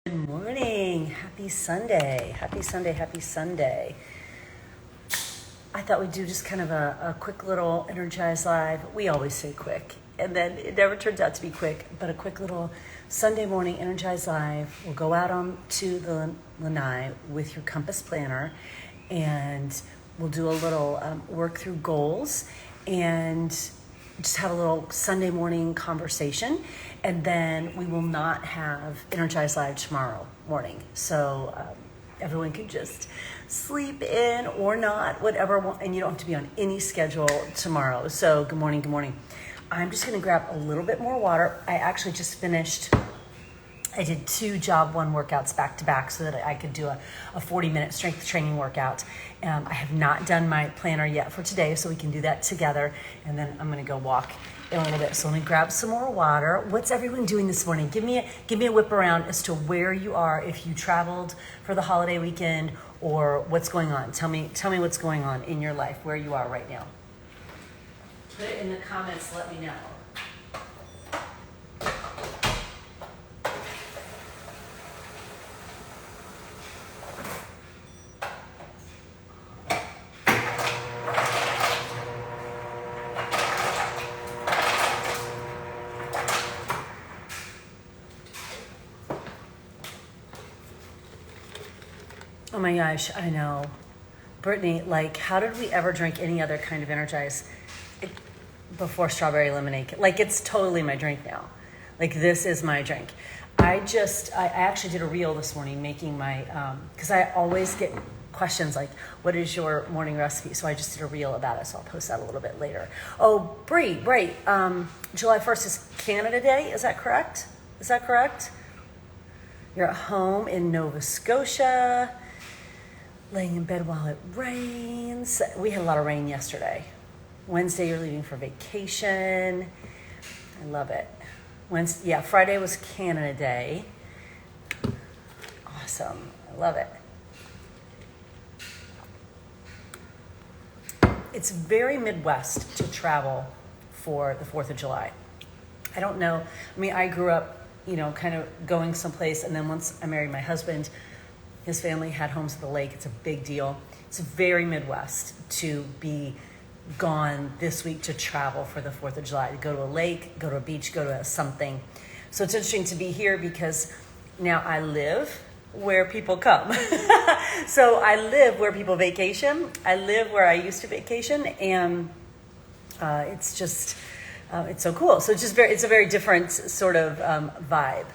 Good morning. Happy Sunday. Happy Sunday. Happy Sunday. I thought we'd do just kind of a quick little Energize Live. We always say quick, and then it never turns out to be quick, but a quick little Sunday morning Energize Live. We'll go out on to the lanai with your compass planner, and we'll do a little work through goals and just have a little Sunday morning conversation. And then we will not have Energize Live tomorrow morning. So everyone can just sleep in or not, whatever. And you don't have to be on any schedule tomorrow. So good morning, good morning. I'm just going to grab a little bit more water. I actually just finished, I did 2 job 1 workouts back to back so that I could do a 40-minute strength training workout. I have not done my planner yet for today, so we can do that together. And then I'm going to go walk in a little bit. So let me grab some more water. What's everyone doing this morning? Give me a whip around as to where you are, if you traveled for the holiday weekend or what's going on. Tell me what's going on in your life, where you are right now. Put it in the comments, let me know. Oh my gosh, I know. Brittany, like, how did we ever drink any other kind of Energize before strawberry lemonade? Like, it's totally my drink now. Like, this is my drink. I actually did a reel this morning making my, because I always get questions like, what is your morning recipe? So I just did a reel about it, so I'll post that a little bit later. Oh, Bree, right. July 1st is Canada Day, is that correct? You're at home in Nova Scotia, laying in bed while it rains. We had a lot of rain yesterday. Wednesday, you're leaving for vacation. I love it. Friday was Canada Day. Awesome. I love it. It's very Midwest to travel for the 4th of July. I don't know. I mean, I grew up, kind of going someplace, and then once I married my husband, his family had homes at the lake. It's a big deal. It's very Midwest to be gone this week to travel for the 4th of July, to go to a lake, go to a beach, go to something. So it's interesting to be here because now I live where people come. So I live where people vacation. I live where I used to vacation, and it's just, it's so cool. So it's a very different sort of vibe.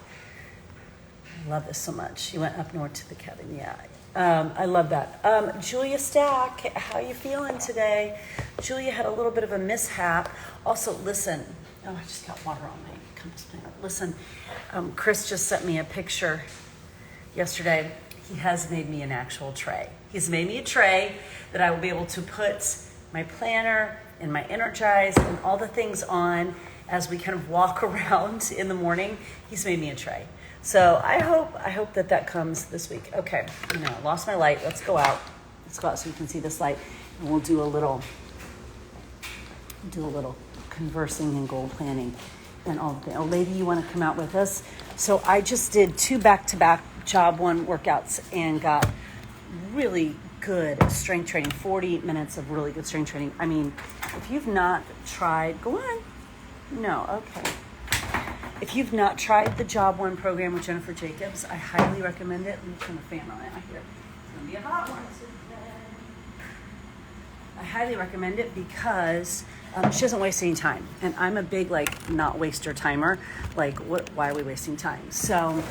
I love this so much. You went up north to the cabin. Yeah. I love that. Julia Stack, how you feeling today? Julia had a little bit of a mishap. Also, listen. Oh, I just got water on my compass planner. Listen, Chris just sent me a picture yesterday. He has made me an actual tray. He's made me a tray that I will be able to put my planner and my Energize and all the things on as we kind of walk around in the morning. He's made me a tray. So I hope that comes this week. Okay, I lost my light. Let's go out so you can see this light, and we'll do a little conversing and goal planning and all the. Oh, lady, you want to come out with us? So I just did 2 back-to-back job 1 workouts and got really good strength training. 40 minutes of really good strength training. I mean, if you've not tried, go on. No, okay. If you've not tried the Job 1 program with Jennifer Jacobs, I highly recommend it. Let me turn the fan on it. I hear it's going to be a hot one today. I highly recommend it because she doesn't waste any time. And I'm a big, not waster timer. Why are we wasting time? So,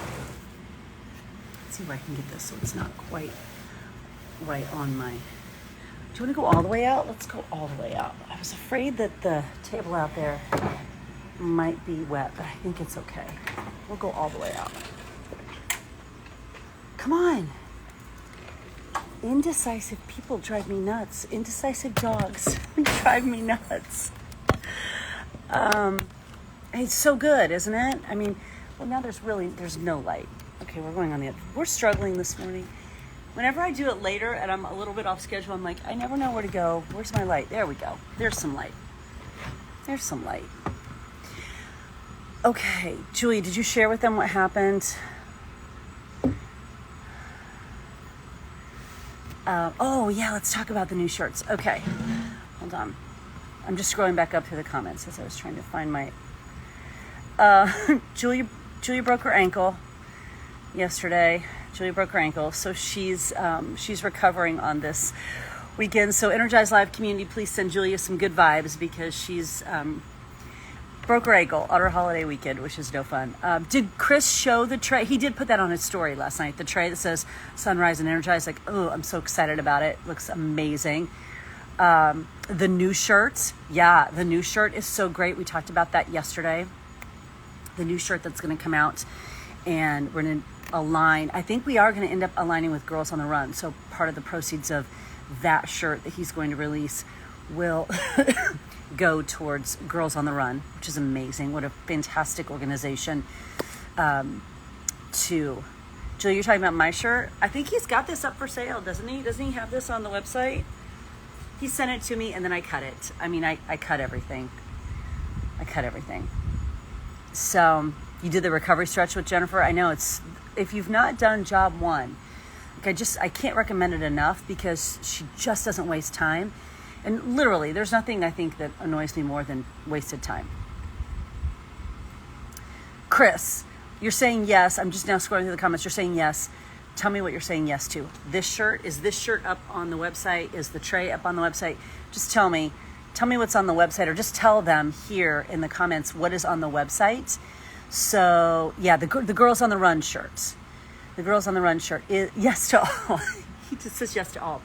let's see if I can get this so it's not quite right on my... Do you want to go all the way out? Let's go all the way out. I was afraid that the table out there might be wet, but I think it's okay. We'll go all the way out. Come on. Indecisive people drive me nuts. Indecisive dogs drive me nuts. It's so good, isn't it? I mean, well, now there's no light. Okay, we're going on the other. We're struggling this morning. Whenever I do it later and I'm a little bit off schedule, I'm like, I never know where to go. Where's my light? There we go. There's some light. Okay, Julie, did you share with them what happened? Oh yeah, let's talk about the new shirts. Okay, hold on. I'm just scrolling back up through the comments as I was trying to find my, Julia broke her ankle yesterday. Julia broke her ankle, so she's recovering on this weekend. So Energize Live community, please send Julia some good vibes because she's broke her ankle on her holiday weekend, which is no fun. Did Chris show the tray? He did put that on his story last night. The tray that says Sunrise and Energize. Like, oh, I'm so excited about it. Looks amazing. The new shirt. Yeah, the new shirt is so great. We talked about that yesterday. The new shirt that's going to come out, and we're going to align. I think we are going to end up aligning with Girls on the Run. So part of the proceeds of that shirt that he's going to release will go towards Girls on the Run, which is amazing. What a fantastic organization. Julie, you're talking about my shirt? I think he's got this up for sale, doesn't he? Doesn't he have this on the website? He sent it to me and then I cut it. I mean, I cut everything. So you did the recovery stretch with Jennifer. I know if you've not done job one, like I can't recommend it enough because she just doesn't waste time. And literally, there's nothing I think that annoys me more than wasted time. Chris, you're saying yes. I'm just now scrolling through the comments. You're saying yes. Tell me what you're saying yes to. This shirt, is this shirt up on the website? Is the tray up on the website? Just tell me what's on the website, or just tell them here in the comments what is on the website. So yeah, the Girls on the Run shirts. The Girls on the Run shirt is yes to all. He just says yes to all.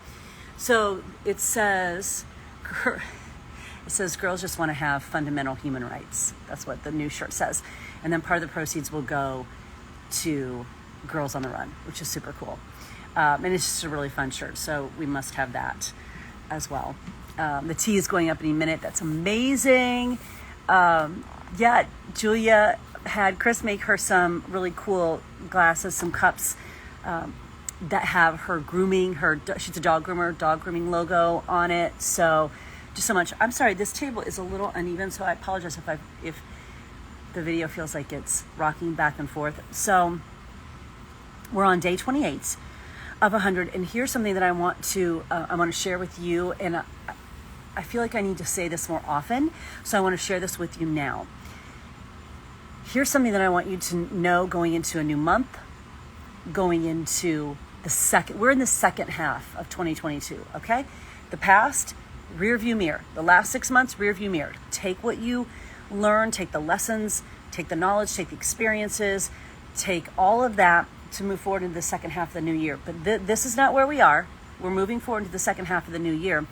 So it says girls just want to have fundamental human rights. That's what the new shirt says. And then part of the proceeds will go to Girls on the Run, which is super cool. And it's just a really fun shirt, so we must have that as well. The tea is going up any minute. That's amazing. Yeah, Julia had Chris make her some really cool glasses, some cups that have her grooming, she's a dog grooming logo on it. So just so much. I'm sorry, this table is a little uneven, so I apologize if the video feels like it's rocking back and forth. So we're on day 28 of 100, and here's something that I want to share with you, and I feel like I need to say this more often, so I want to share this with you now. Here's something that I want you to know going into a new month, going into we're in the second half of 2022, okay? The past, rear view mirror. The last 6 months, rear view mirror. Take what you learn, take the lessons, take the knowledge, take the experiences, take all of that to move forward into the second half of the new year. But this is not where we are. We're moving forward into the second half of the new year.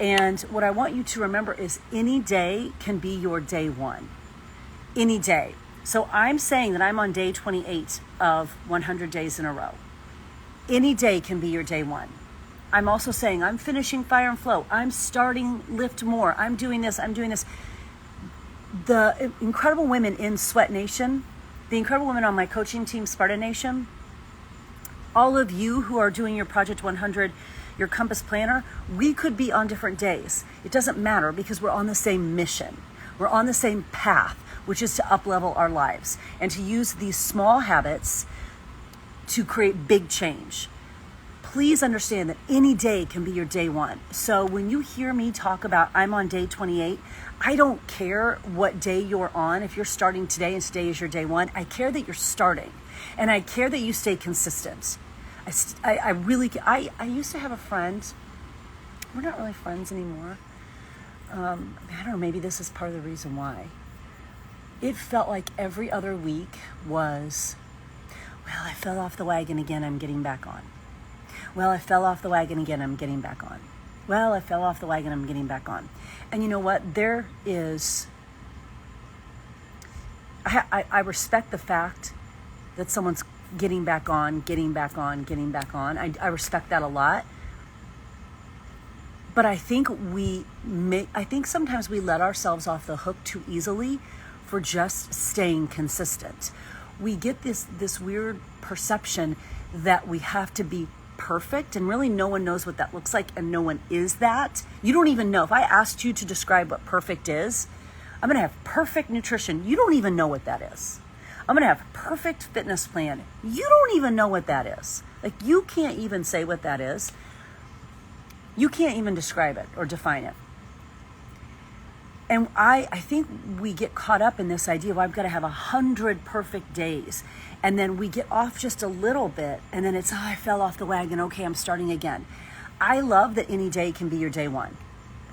And what I want you to remember is any day can be your day one. Any day. So I'm saying that I'm on day 28 of 100 days in a row. Any day can be your day one. I'm also saying I'm finishing Fire and Flow. I'm starting Lift More. I'm doing this. The incredible women in Sweat Nation, the incredible women on my coaching team, Sparta Nation, all of you who are doing your Project 100, your Compass Planner, we could be on different days. It doesn't matter because we're on the same mission. We're on the same path, which is to up-level our lives and to use these small habits to create big change. Please understand that any day can be your day one. So when you hear me talk about I'm on day 28, I don't care what day you're on. If you're starting today and today is your day one, I care that you're starting. And I care that you stay consistent. I used to have a friend. We're not really friends anymore. I don't know, maybe this is part of the reason why. It felt like every other week was, well, I fell off the wagon again, I'm getting back on. Well, I fell off the wagon again, I'm getting back on. Well, I fell off the wagon, I'm getting back on. And you know what? I respect the fact that someone's getting back on. I respect that a lot. But I think sometimes we let ourselves off the hook too easily for just staying consistent. We get this weird perception that we have to be perfect, and really no one knows what that looks like, and no one is that. You don't even know. If I asked you to describe what perfect is, I'm gonna have perfect nutrition. You don't even know what that is. I'm gonna have perfect fitness plan. You don't even know what that is. Like, you can't even say what that is. You can't even describe it or define it. And I think we get caught up in this idea of I've got to have 100 perfect days. And then we get off just a little bit and then it's, I fell off the wagon. Okay, I'm starting again. I love that any day can be your day one.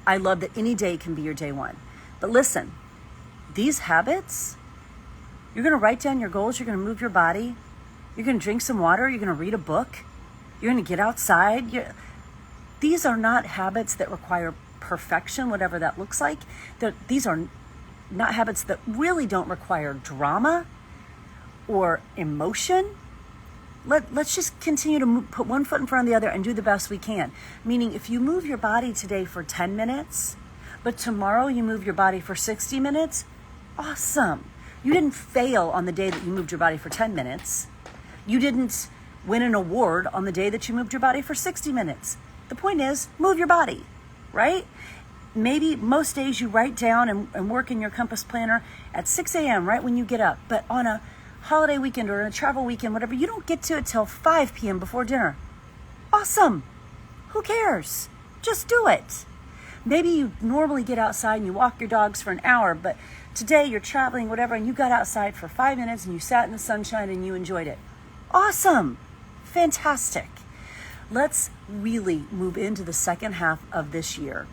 I love that any day can be your day one. But listen, these habits, you're going to write down your goals. You're going to move your body. You're going to drink some water. You're going to read a book. You're going to get outside. These are not habits that require perfection, whatever that looks like. These are not habits that really don't require drama or emotion. Let's just continue to put one foot in front of the other and do the best we can. Meaning if you move your body today for 10 minutes, but tomorrow you move your body for 60 minutes, awesome. You didn't fail on the day that you moved your body for 10 minutes. You didn't win an award on the day that you moved your body for 60 minutes. The point is, move your body, right? Maybe most days you write down and work in your compass planner at 6 a.m. right when you get up. But on a holiday weekend or a travel weekend, whatever, you don't get to it till 5 p.m. before dinner. Awesome. Who cares? Just do it. Maybe you normally get outside and you walk your dogs for an hour, but today you're traveling, whatever, and you got outside for 5 minutes and you sat in the sunshine and you enjoyed it. Awesome. Fantastic. Let's really move into the second half of this year,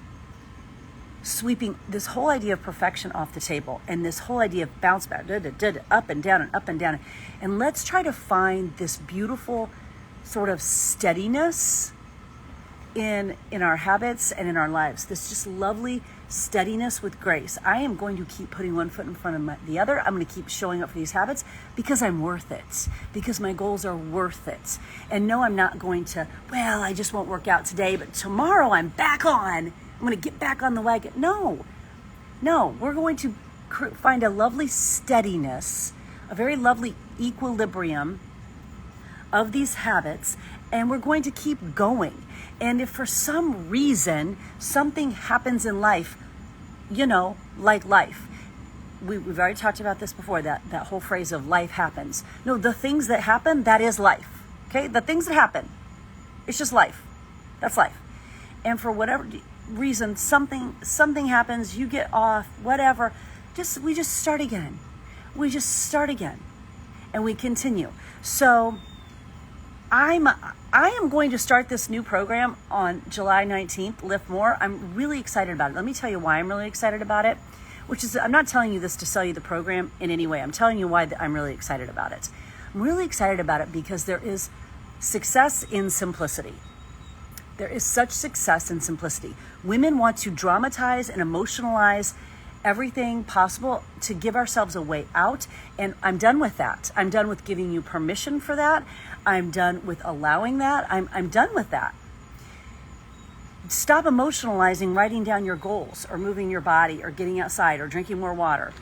sweeping this whole idea of perfection off the table and this whole idea of bounce back, up and down and up and down. And let's try to find this beautiful sort of steadiness in our habits and in our lives. This just lovely steadiness with grace. I am going to keep putting one foot in front of the other. I'm going to keep showing up for these habits because I'm worth it, because my goals are worth it. And no, I'm not going to, well, I just won't work out today, but tomorrow I'm back on. I'm going to get back on the wagon. No, we're going to find a lovely steadiness, a very lovely equilibrium of these habits, and we're going to keep going. And if for some reason something happens in life, like life, we've already talked about this before, that whole phrase of life happens. No, the things that happen, that is life. Okay, the things that happen, it's just life. That's life. And for whatever reason, something happens, you get off, whatever, we just start again. We just start again, and we continue. So I am going to start this new program on July 19th, Lift More. I'm really excited about it. Let me tell you why I'm really excited about it, which is, I'm not telling you this to sell you the program in any way. I'm telling you why I'm really excited about it. I'm really excited about it because there is success in simplicity. There is such success in simplicity. Women want to dramatize and emotionalize everything possible to give ourselves a way out. And I'm done with that. I'm done with giving you permission for that. I'm done with allowing that. I'm done with that. Stop emotionalizing writing down your goals or moving your body or getting outside or drinking more water.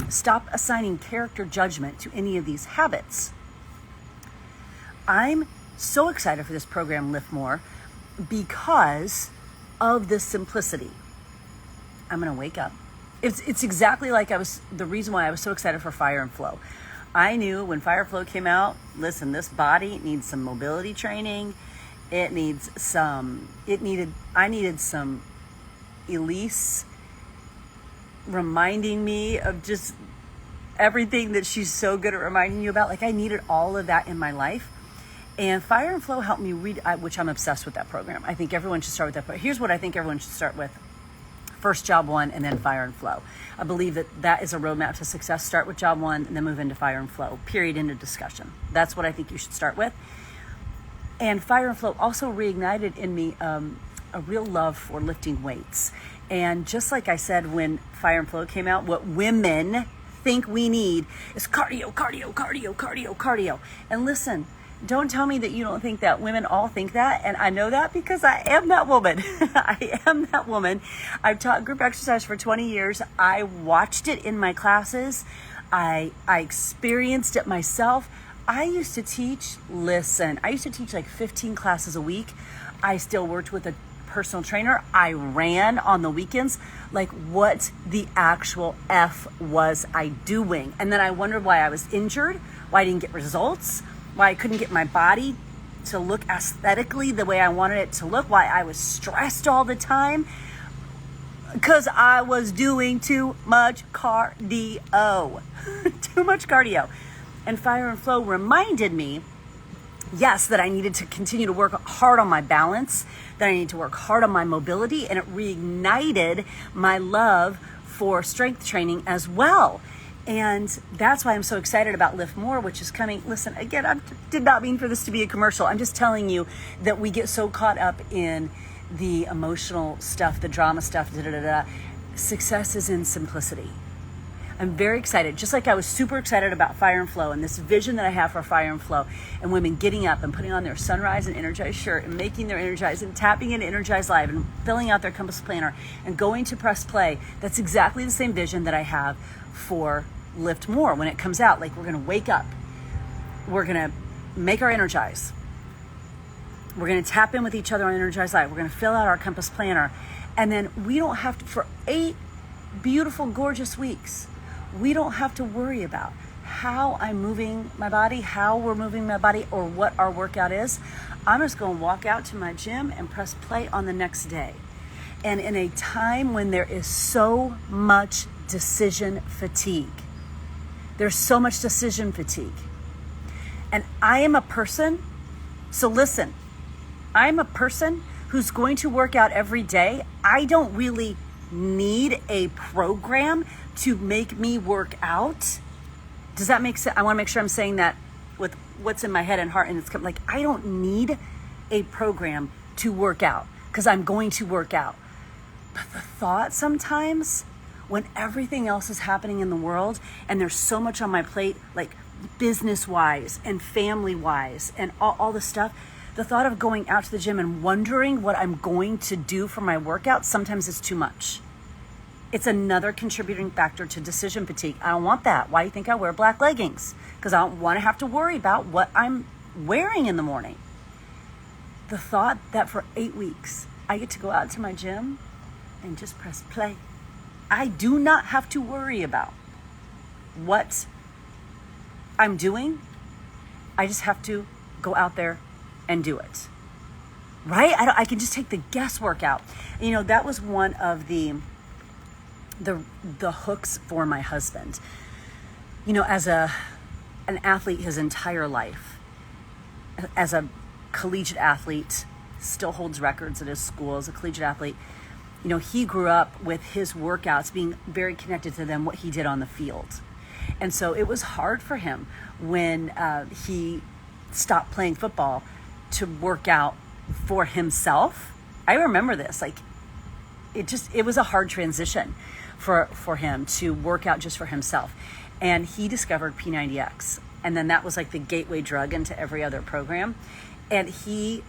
Stop assigning character judgment to any of these habits. I'm so excited for this program, Lift More, because of this simplicity. I'm going to wake up. It's exactly like the reason why I was so excited for Fire and Flow. I knew when Fire and Flow came out, listen, this body needs some mobility training. I needed some Elise reminding me of just everything that she's so good at reminding you about. Like, I needed all of that in my life. And Fire and Flow helped me read, which I'm obsessed with that program. I think everyone should start with that. But here's what I think everyone should start with. First, Job 1, and then Fire and Flow. I believe that is a roadmap to success. Start with Job 1, and then move into Fire and Flow. Period. End of discussion. That's what I think you should start with. And Fire and Flow also reignited in me a real love for lifting weights. And just like I said when Fire and Flow came out, what women think we need is cardio, cardio, cardio, cardio, cardio. And listen, don't tell me that you don't think that. Women all think that, and I know that because I am that woman. I am that woman. I've taught group exercise for 20 years. I watched it in my classes. I experienced it myself. I used to teach like 15 classes a week. I still worked with a personal trainer. I ran on the weekends. Like, what the actual F was I doing? And then I wondered why I was injured, why I didn't get results, why I couldn't get my body to look aesthetically the way I wanted it to look, why I was stressed all the time, because I was doing too much cardio. Too much cardio. And Fire and Flow reminded me, yes, that I needed to continue to work hard on my balance, that I need to work hard on my mobility, and it reignited my love for strength training as well. And that's why I'm so excited about Lift More, which is coming. Listen, again, I did not mean for this to be a commercial. I'm just telling you that we get so caught up in the emotional stuff, the drama stuff, Success is in simplicity. I'm very excited, just like I was super excited about Fire and Flow and this vision that I have for Fire and Flow and women getting up and putting on their Sunrise and Energize shirt and making their Energize and tapping into Energize Live and filling out their Compass Planner and going to press play. That's exactly the same vision that I have for Lift More when it comes out. Like, we're going to wake up. We're going to make our Energize. We're going to tap in with each other on Energize Live. We're going to fill out our Compass Planner. And then we don't have to, for 8 beautiful, gorgeous weeks, we don't have to worry about how I'm moving my body, how we're moving my body, or what our workout is. I'm just going to walk out to my gym and press play on the next day. And in a time when there is so much decision fatigue, there's so much decision fatigue. And I am a person, so listen, I'm a person who's going to work out every day. I don't really need a program to make me work out. Does that make sense? I want to make sure I'm saying that with what's in my head and heart, and it's like, I don't need a program to work out because I'm going to work out. But the thought sometimes, when everything else is happening in the world and there's so much on my plate, like business-wise and family-wise and all the stuff, the thought of going out to the gym and wondering what I'm going to do for my workout sometimes is too much. It's another contributing factor to decision fatigue. I don't want that. Why do you think I wear black leggings? Because I don't want to have to worry about what I'm wearing in the morning. The thought that for 8 weeks, I get to go out to my gym and just press play. I do not have to worry about what I'm doing. I just have to go out there and do it. Right? I can just take the guesswork out. You know, that was one of the hooks for my husband. You know, as an athlete his entire life, as a collegiate athlete, still holds records at his school as a collegiate athlete. You know, he grew up with his workouts being very connected to them, what he did on the field. And so it was hard for him when he stopped playing football to work out for himself. I remember this, like, it was a hard transition for him to work out just for himself. And he discovered P90X. And then that was like the gateway drug into every other program. And he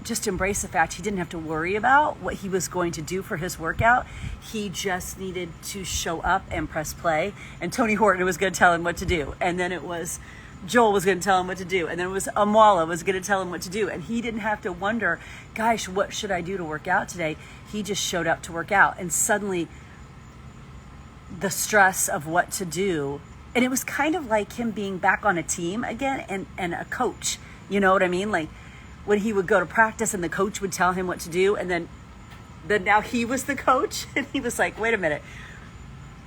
just embraced the fact he didn't have to worry about what he was going to do for his workout. He just needed to show up and press play. And Tony Horton was going to tell him what to do. And then it was Joel was going to tell him what to do. And then it was Amwala was going to tell him what to do. And he didn't have to wonder, gosh, what should I do to work out today? He just showed up to work out. And suddenly the stress of what to do, and it was kind of like him being back on a team again and a coach. You know what I mean? Like when he would go to practice and the coach would tell him what to do, and then now he was the coach and he was like, wait a minute,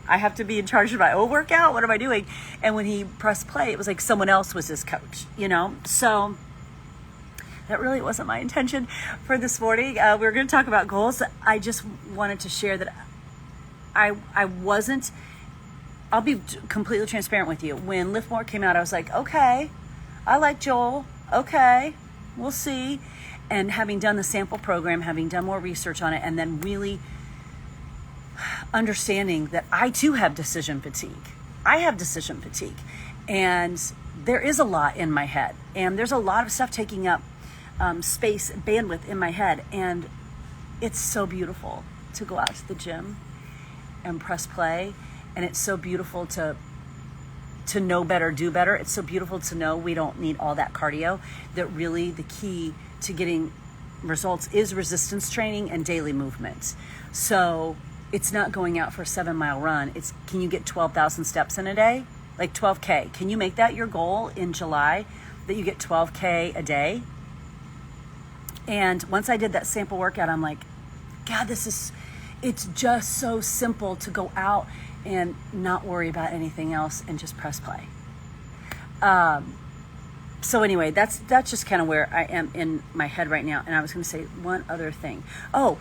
I have to be in charge of my own workout? What am I doing? And when he pressed play, it was like someone else was his coach, you know? So that really wasn't my intention for this morning. We were going to talk about goals. I just wanted to share that I wasn't, I'll be completely transparent with you. When Lift More came out, I was like, okay, I like Joel. Okay, we'll see. And having done the sample program, having done more research on it, and then really understanding that I too have decision fatigue. I have decision fatigue. And there is a lot in my head. And there's a lot of stuff taking up space, bandwidth in my head. And it's so beautiful to go out to the gym and press play. And it's so beautiful to know better, do better. It's so beautiful to know we don't need all that cardio, that really the key to getting results is resistance training and daily movement. So it's not going out for a 7-mile run. It's, can you get 12,000 steps in a day? Like 12K. Can you make that your goal in July, that you get 12K a day? And once I did that sample workout, I'm like, God, it's just so simple to go out and not worry about anything else and just press play. So anyway, that's just kind of where I am in my head right now. And I was going to say one other thing. Oh,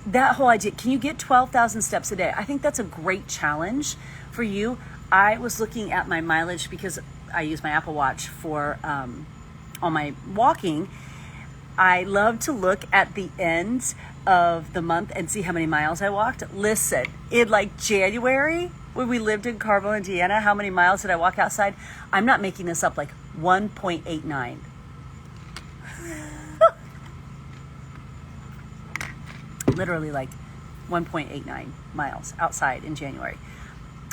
that whole idea. Can you get 12,000 steps a day? I think that's a great challenge for you. I was looking at my mileage because I use my Apple Watch for all my walking. I love to look at the end of the month and see how many miles I walked. Listen, in like January, when we lived in Carmel, Indiana, how many miles did I walk outside? I'm not making this up, like 1.89. Literally like 1.89 miles outside in January.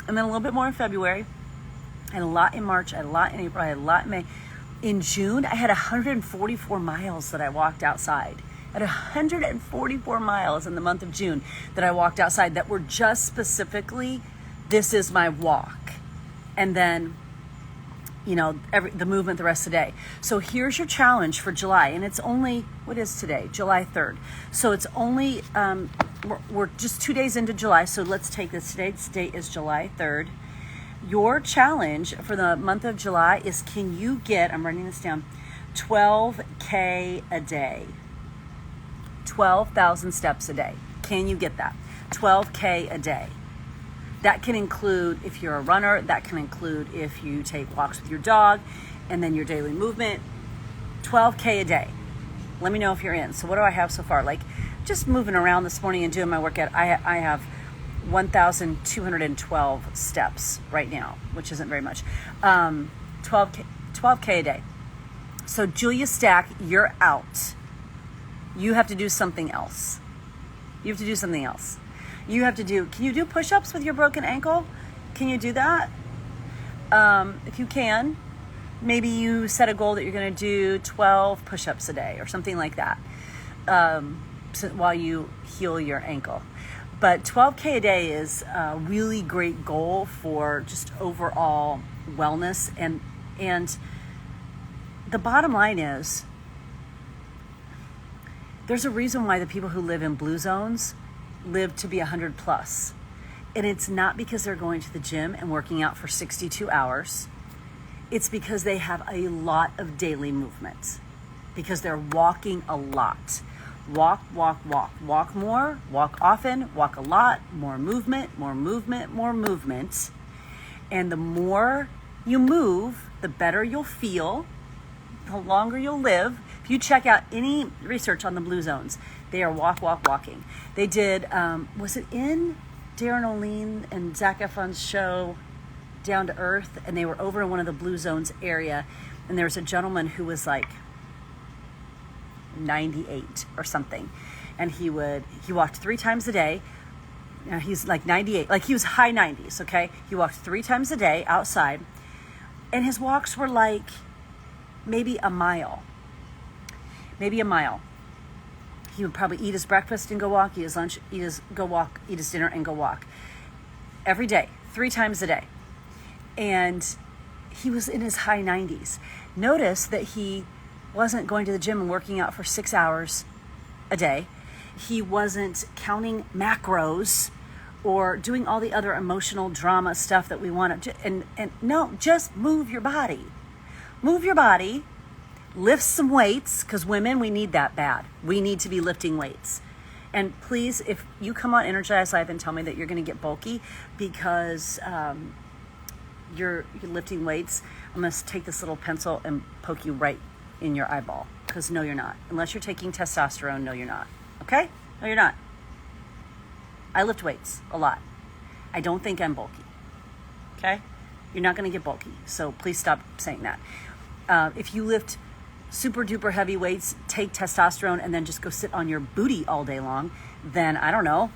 And then a little bit more in February. I had a lot in March. I had a lot in April. I had a lot in May. In June, I had 144 miles that I walked outside. I had 144 miles in the month of June that I walked outside that were just specifically, this is my walk. And then, you know, the movement the rest of the day. So here's your challenge for July. And it's only, what is today? July 3rd. So it's only, we're just 2 days into July. So let's take this. Today's date is July 3rd. Your challenge for the month of July is, can you get, I'm writing this down, 12K a day. 12,000 steps a day. Can you get that? 12K a day. That can include if you're a runner, that can include if you take walks with your dog, and then your daily movement. 12K a day. Let me know if you're in. So what do I have so far? Like just moving around this morning and doing my workout, I have 1,212 steps right now, which isn't very much. 12K a day. So Julia Stack, you're out. You have to do something else. You have to do something else. You have to do, can you do push-ups with your broken ankle? Can you do that? If you can, maybe you set a goal that you're going to do 12 push-ups a day or something like that while you heal your ankle. But 12K a day is a really great goal for just overall wellness. And the bottom line is, there's a reason why the people who live in blue zones live to be 100 plus. And it's not because they're going to the gym and working out for 62 hours. It's because they have a lot of daily movement, because they're walking a lot. Walk, walk, walk. Walk more, walk often, walk a lot, more movement, more movement, more movement. And the more you move, the better you'll feel, the longer you'll live. If you check out any research on the blue zones, they are walk, walk, walking. They did, was it in Darren O'Lean and Zac Efron's show, Down to Earth? And they were over in one of the blue zones area. And there was a gentleman who was like 98 or something. And he walked 3 times a day. Now he's like 98, like he was high 90s, okay? He walked 3 times a day outside. And his walks were like maybe a mile. Maybe a mile. He would probably eat his breakfast and go walk, eat his lunch, eat his dinner and go walk. Every day, 3 times a day. And he was in his high 90s. Notice that he wasn't going to the gym and working out for 6 hours a day. He wasn't counting macros or doing all the other emotional drama stuff that we want to. And no, just move your body. Move your body. Lift some weights, because women, we need that bad. We need to be lifting weights. And please, if you come on Energize Live and tell me that you're going to get bulky because you're lifting weights, I'm going to take this little pencil and poke you right in your eyeball. Because no, you're not. Unless you're taking testosterone, no, you're not. Okay? No, you're not. I lift weights a lot. I don't think I'm bulky. Okay? You're not going to get bulky. So please stop saying that. If you lift super duper heavy weights, take testosterone, and then just go sit on your booty all day long, then I don't know,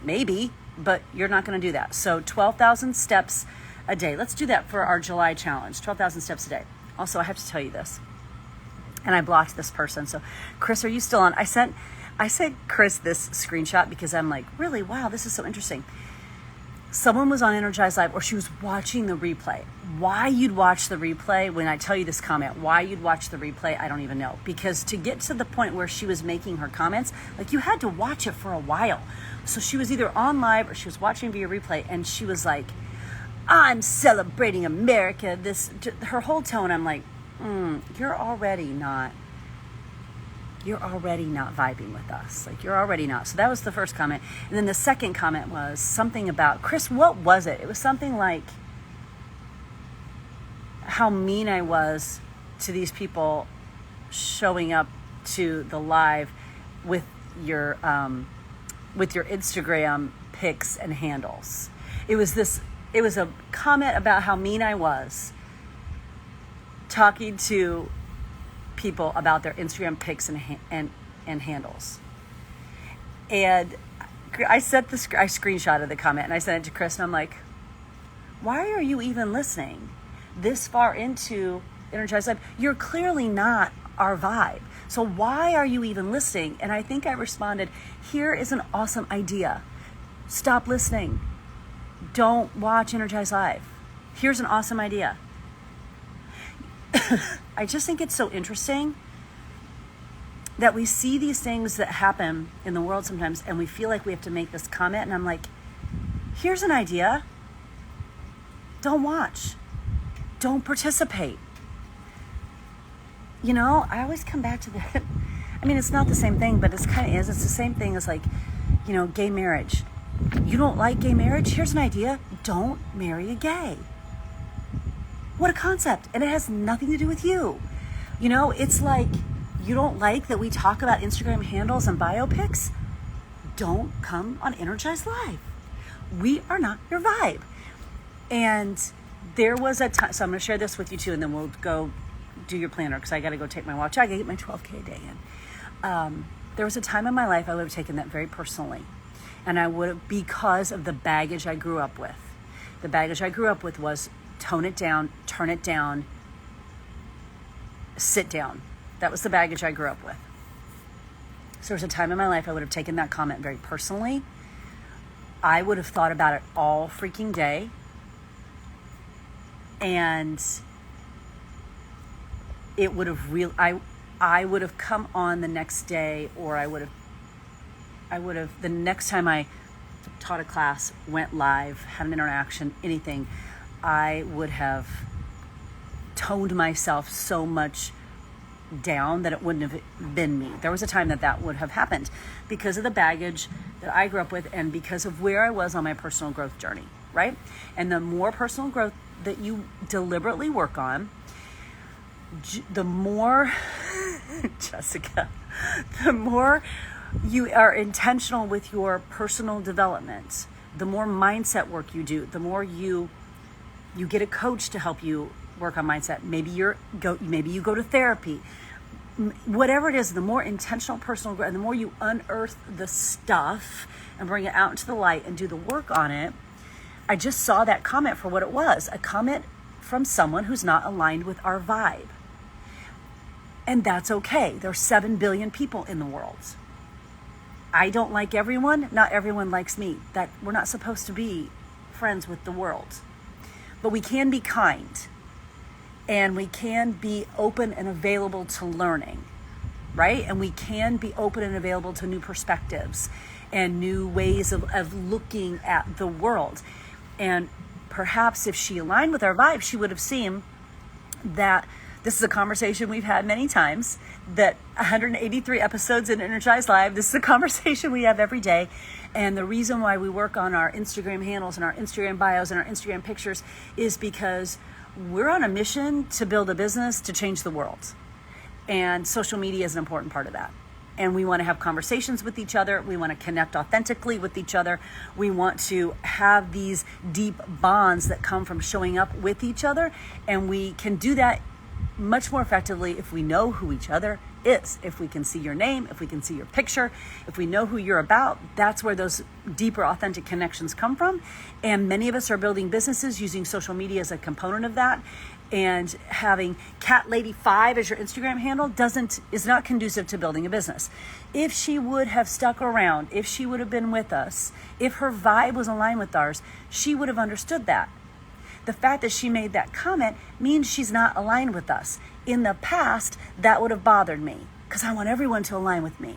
maybe, but you're not going to do that. So 12,000 steps a day. Let's do that for our July challenge, 12,000 steps a day. Also, I have to tell you this, and I blocked this person. So Chris, are you still on? I sent Chris this screenshot because I'm like, really? Wow, this is so interesting. someone was on Energize Live, or she was watching the replay. Why you'd watch the replay, when I tell you this comment, why you'd watch the replay, I don't even know. Because to get to the point where she was making her comments, like, you had to watch it for a while. So she was either on live or she was watching via replay, and she was like, I'm celebrating America. Her whole tone, I'm like, you're already not vibing with us. Like, you're already not. So that was the first comment. And then the second comment was something about, Chris, what was it? It was something like how mean I was to these people showing up to the live with your Instagram pics and handles. It was a comment about how mean I was talking to people about their Instagram pics and handles. And I screenshotted the comment and I sent it to Chris, and I'm like, why are you even listening this far into Energize Live? You're clearly not our vibe. So why are you even listening? And I think I responded, here is an awesome idea. Stop listening. Don't watch Energize Live. Here's an awesome idea. I just think it's so interesting that we see these things that happen in the world sometimes, and we feel like we have to make this comment. And I'm like, here's an idea. Don't watch. Don't participate. You know, I always come back to that. I mean, it's not the same thing, but it's kind of is. It's the same thing as, like, you know, gay marriage. You don't like gay marriage? Here's an idea. Don't marry a gay. What a concept. And it has nothing to do with you. You know, it's like, you don't like that we talk about Instagram handles and biopics? Don't come on Energize Live. We are not your vibe. And there was a time, so I'm going to share this with you too, and then we'll go do your planner, because I got to go take my watch. I got to get my 12K a day in. There was a time in my life I would have taken that very personally. And I would have, because of the baggage I grew up with. The baggage I grew up with was tone it down, turn it down, sit down. That was the baggage I grew up with. So there was a time in my life I would have taken that comment very personally. I would have thought about it all freaking day. And it would have I would have come on the next day, or I would have, the next time I taught a class, went live, had an interaction, anything, I would have toned myself so much down that it wouldn't have been me. There was a time that would have happened because of the baggage that I grew up with, and because of where I was on my personal growth journey, right? And the more personal growth that you deliberately work on, the more, Jessica, the more you are intentional with your personal development, the more mindset work you do, the more you get a coach to help you work on mindset. Maybe you go to therapy. Whatever it is, the more intentional personal growth, and the more you unearth the stuff and bring it out into the light and do the work on it. I just saw that comment for what it was, a comment from someone who's not aligned with our vibe. And that's okay. There's 7 billion people in the world. I don't like everyone. Not everyone likes me. That we're not supposed to be friends with the world. But we can be kind. And we can be open and available to learning, right? And we can be open and available to new perspectives and new ways of looking at the world. And perhaps if she aligned with our vibe, she would have seen that this is a conversation we've had many times, that 183 episodes in Energize Live, this is a conversation we have every day. And the reason why we work on our Instagram handles and our Instagram bios and our Instagram pictures is because we're on a mission to build a business to change the world. And social media is an important part of that. And we want to have conversations with each other. We want to connect authentically with each other. We want to have these deep bonds that come from showing up with each other. And we can do that much more effectively if we know who each other is. If we can see your name, if we can see your picture, if we know who you're about, that's where those deeper, authentic connections come from. And many of us are building businesses using social media as a component of that. and having Cat Lady 5 as your Instagram handle is not conducive to building a business. If she would have stuck around, if she would have been with us, if her vibe was aligned with ours, she would have understood that. The fact that she made that comment means she's not aligned with us. In the past, that would have bothered me because I want everyone to align with me.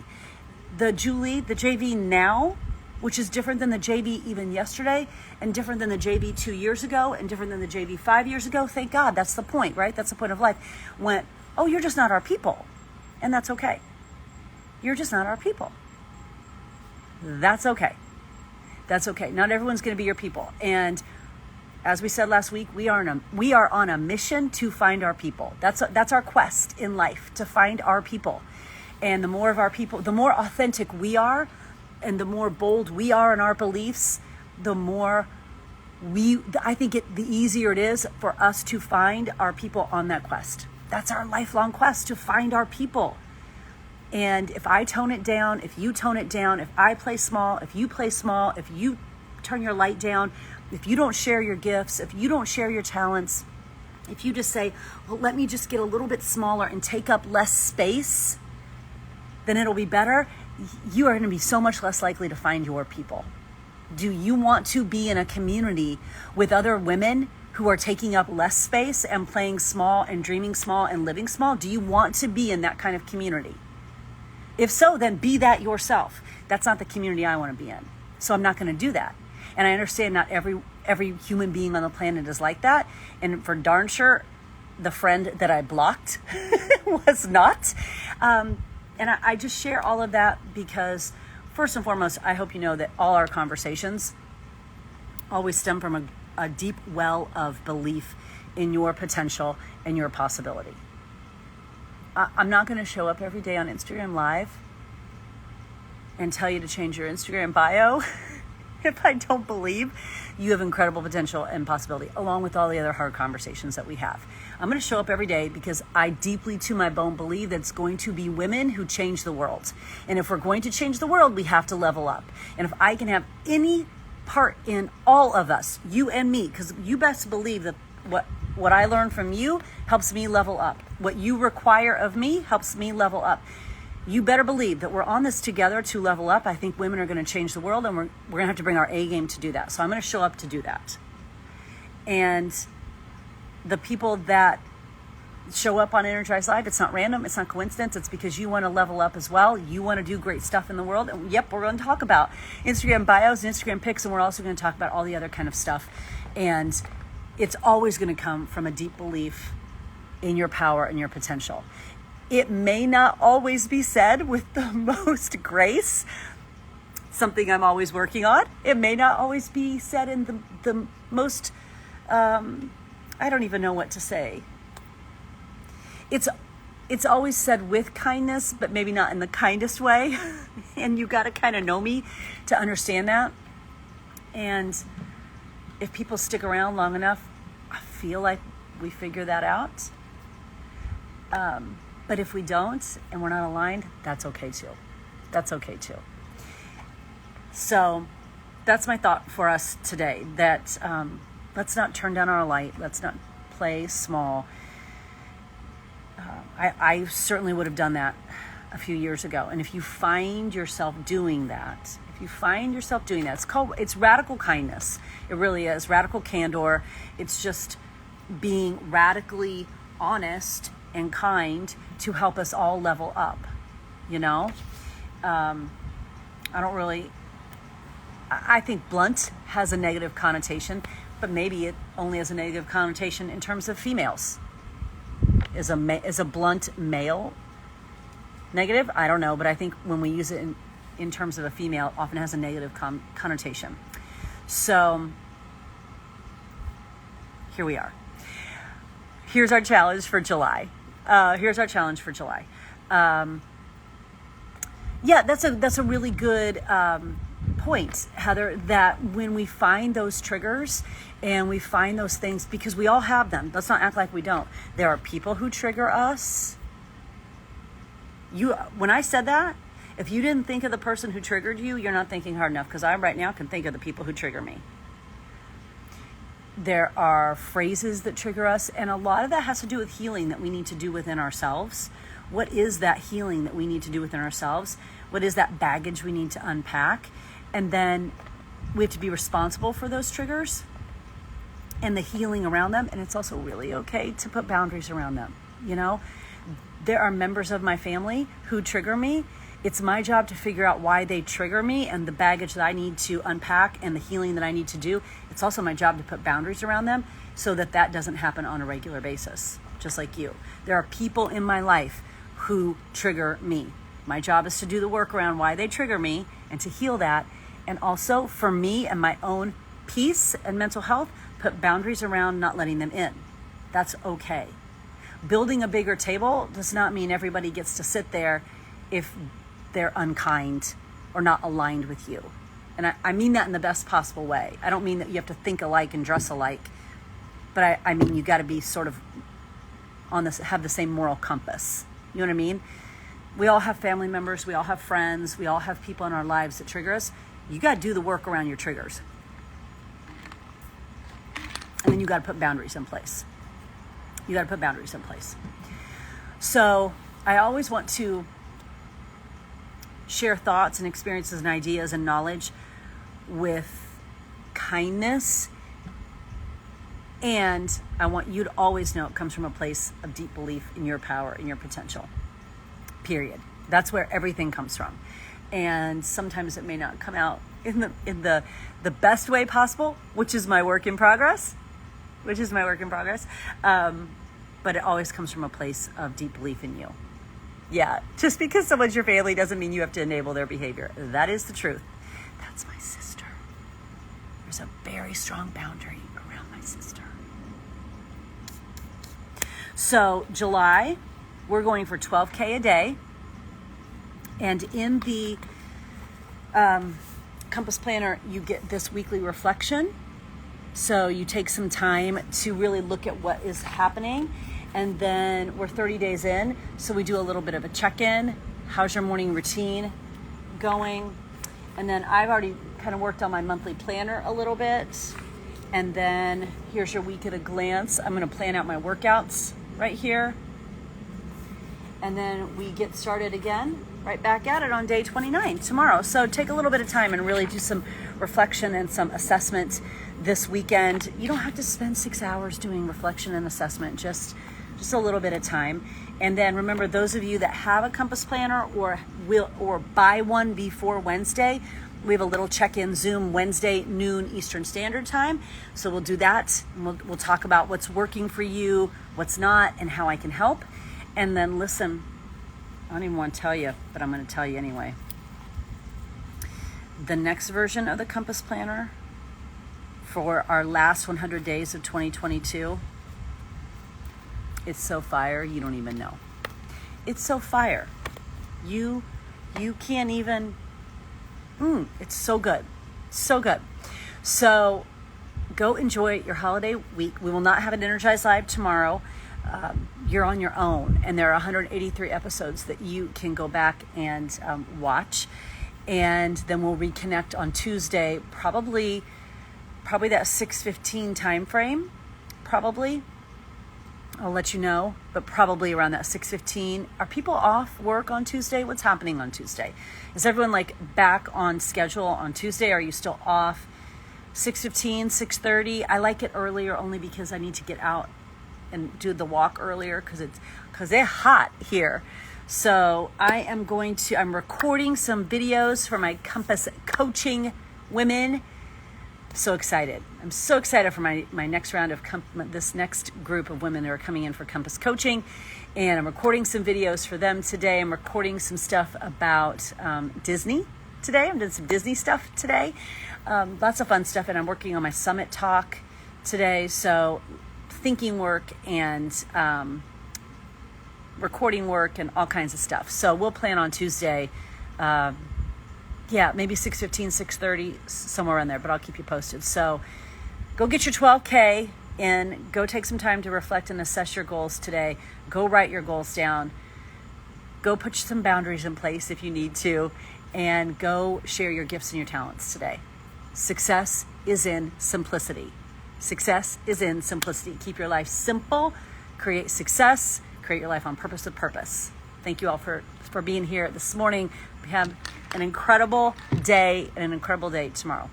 The Julie, the JV now, which is different than the JV even yesterday, and different than the JV 2 years ago, and different than the JV 5 years ago. Thank God, that's the point, right? That's the point of life. Went, oh, you're just not our people. And that's okay. You're just not our people. That's okay. That's okay. Not everyone's going to be your people. And as we said last week, we are on a mission to find our people. That's our quest in life, to find our people. And the more of our people, the more authentic we are, and the more bold we are in our beliefs, the more the easier it is for us to find our people on that quest. That's our lifelong quest, to find our people. And if I tone it down, if you tone it down, if I play small, if you play small, if you turn your light down, if you don't share your gifts, if you don't share your talents, if you just say, well, let me just get a little bit smaller and take up less space, then it'll be better. You are going to be so much less likely to find your people. Do you want to be in a community with other women who are taking up less space and playing small and dreaming small and living small? Do you want to be in that kind of community? If so, then be that yourself. That's not the community I want to be in. So I'm not going to do that. And I understand not every human being on the planet is like that. And for darn sure, the friend that I blocked was not. And I just share all of that because, first and foremost, I hope you know that all our conversations always stem from a deep well of belief in your potential and your possibility. I'm not going to show up every day on Instagram Live and tell you to change your Instagram bio if I don't believe you have incredible potential and possibility, along with all the other hard conversations that we have. I'm going to show up every day because I deeply to my bone believe that it's going to be women who change the world. And if we're going to change the world, we have to level up. And if I can have any part in all of us, you and me, because you best believe that what I learn from you helps me level up. What you require of me helps me level up. You better believe that we're on this together to level up. I think women are going to change the world, and we're going to have to bring our A game to do that. So I'm going to show up to do that. And the people that show up on Energize Live, it's not random, it's not coincidence, it's because you want to level up as well. You want to do great stuff in the world. And yep, we're going to talk about Instagram bios and Instagram pics, and we're also going to talk about all the other kind of stuff. And it's always going to come from a deep belief in your power and your potential. It may not always be said with the most grace, something I'm always working on. It may not always be said in the most, I don't even know what to say. It's always said with kindness, but maybe not in the kindest way. And you got to kind of know me to understand that. And if people stick around long enough, I feel like we figure that out. But if we don't and we're not aligned, that's okay too. That's okay too. So that's my thought for us today, that let's not turn down our light. Let's not play small. I certainly would have done that a few years ago. And if you find yourself doing that, it's radical kindness. It really is. Radical candor. It's just being radically honest and kind to help us all level up, you know? I think blunt has a negative connotation, but maybe it only has a negative connotation in terms of females. Is a blunt male negative? I don't know, but I think when we use it in terms of a female, it often has a negative connotation. So here we are. Here's our challenge for July. Yeah, that's a really good point, Heather, that when we find those triggers and we find those things, because we all have them. Let's not act like we don't. There are people who trigger us. When I said that, if you didn't think of the person who triggered you, you're not thinking hard enough, because I right now can think of the people who trigger me. There are phrases that trigger us, and a lot of that has to do with healing that we need to do within ourselves. What is that healing that we need to do within ourselves? What is that baggage we need to unpack? And then we have to be responsible for those triggers and the healing around them. And it's also really okay to put boundaries around them. You know, there are members of my family who trigger me. It's my job to figure out why they trigger me and the baggage that I need to unpack and the healing that I need to do. It's also my job to put boundaries around them so that that doesn't happen on a regular basis, just like you. There are people in my life who trigger me. My job is to do the work around why they trigger me and to heal that. And also for me and my own peace and mental health, put boundaries around not letting them in. That's okay. Building a bigger table does not mean everybody gets to sit there if they're unkind or not aligned with you. And I mean that in the best possible way. I don't mean that you have to think alike and dress alike, but I mean you got to be sort of on this, have the same moral compass. You know what I mean? We all have family members, we all have friends, we all have people in our lives that trigger us. You got to do the work around your triggers. And then you got to put boundaries in place. You got to put boundaries in place. So I always want to share thoughts and experiences and ideas and knowledge with kindness. And I want you to always know it comes from a place of deep belief in your power and your potential. Period. That's where everything comes from. And sometimes it may not come out in the best way possible, which is my work in progress. But it always comes from a place of deep belief in you. Yeah, just because someone's your family doesn't mean you have to enable their behavior. That is the truth. That's my sister. There's a very strong boundary around my sister. So July, we're going for 12K a day. And in the Compass Planner, you get this weekly reflection. So you take some time to really look at what is happening. And then we're 30 days in, so we do a little bit of a check-in. How's your morning routine going? And then I've already kind of worked on my monthly planner a little bit. And then here's your week at a glance. I'm going to plan out my workouts right here. And then we get started again, right back at it on day 29 tomorrow. So take a little bit of time and really do some reflection and some assessment this weekend. You don't have to spend 6 hours doing reflection and assessment, just a little bit of time. And then remember, those of you that have a Compass Planner or buy one before Wednesday, we have a little check-in Zoom Wednesday noon Eastern Standard Time. So we'll do that. And we'll talk about what's working for you, what's not, and how I can help. And then listen, I don't even want to tell you, but I'm going to tell you anyway. The next version of the Compass Planner for our last 100 days of 2022, it's so fire, you don't even know. It's so fire. You can't even, it's so good. So good. So go enjoy your holiday week. We will not have an Energize Live tomorrow. You're on your own, and there are 183 episodes that you can go back and watch. And then we'll reconnect on Tuesday, probably that 6:15 time frame, probably. I'll let you know, but probably around that 6:15. Are people off work on Tuesday? What's happening on Tuesday? Is everyone back on schedule on Tuesday? Are you still off? 6:15, 6:30? I like it earlier only because I need to get out and do the walk earlier because it's hot here. So I'm recording some videos for my Compass coaching women. So excited. I'm so excited for my next round of this next group of women that are coming in for Compass coaching. And I'm recording some videos for them today. I'm recording some stuff about Disney today. I'm doing some Disney stuff today. Lots of fun stuff. And I'm working on my summit talk today. So thinking work and recording work and all kinds of stuff. So we'll plan on Tuesday. Maybe 6:15, 6:30, somewhere in there, but I'll keep you posted. So go get your 12K in. Go take some time to reflect and assess your goals today. Go write your goals down. Go put some boundaries in place if you need to. And go share your gifts and your talents today. Success is in simplicity. Success is in simplicity. Keep your life simple, create success, create your life on purpose with purpose. Thank you all for being here this morning. We have an incredible day and an incredible day tomorrow.